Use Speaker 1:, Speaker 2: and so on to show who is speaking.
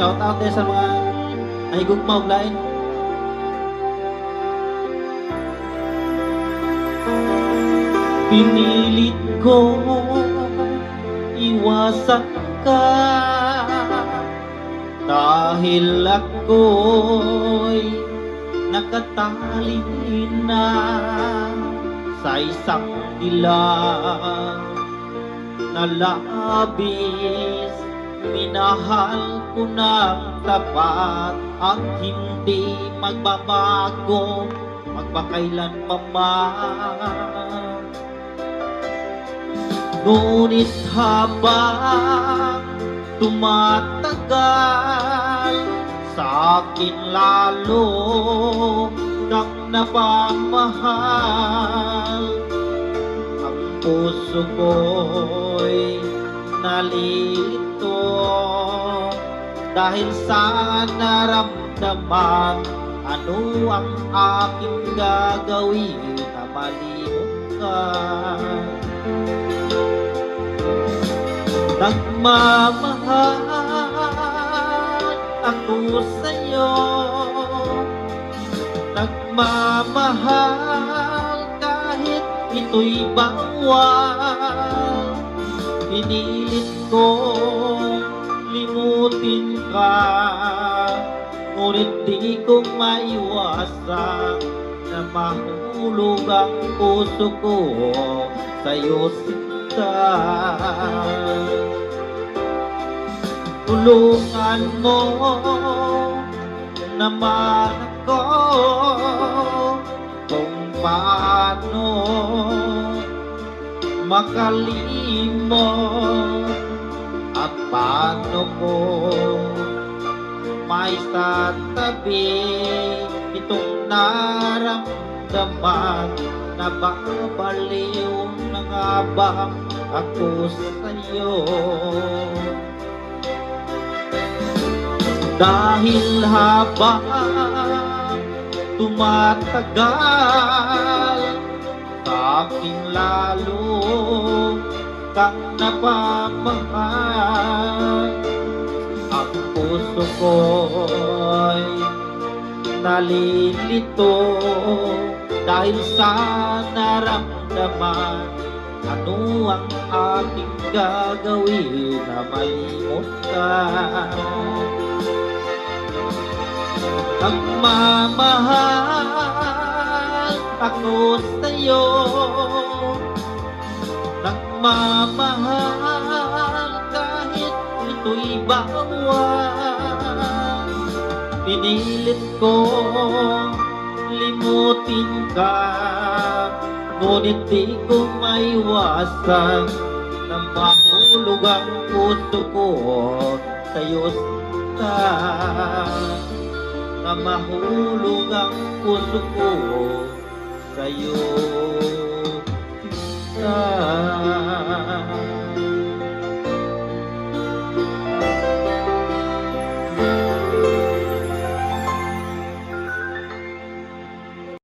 Speaker 1: shout out din sa mga nahigugma og lain. Pinilit ko iwasan ka dahil ako'y nakatali na sa isang dilag na labis. Minahal ko ng tapat at hindi magbabago magpakailan pa man. Ngunit habang tumatagal, sa akin lalo kang napamahal. Ang puso ko'y nalilito dahil sa naramdaman. Ano ang aking gagawin na malimot ka? Nagmamahal ako sa'yo, nagmamahal kahit ito'y bawal. Pinilit kong limutin ka, ngunit di ko maiwasan na mahulog ang puso ko sa'yo sinta. Tulungan mo naman ako kung paano makalimot at paano ko maisatabi itong naramdaman. Nababaliw na nga ba ako sa'yo? Dahil habang tumatagal, sa akin lalo kang napamahal. Ang puso ko'y nalilito dahil sa naramdaman. Ano ang aking gagawin na malimot ka? Nagmamahal ako sa'yo, nagmamahal kahit ito'y bawal. Pinilit ko limutin ka, ngunit di ko maiwasan na mahulog ang puso ko sa'yo sinta. Na mahulog ang puso ko sa'yo sinta.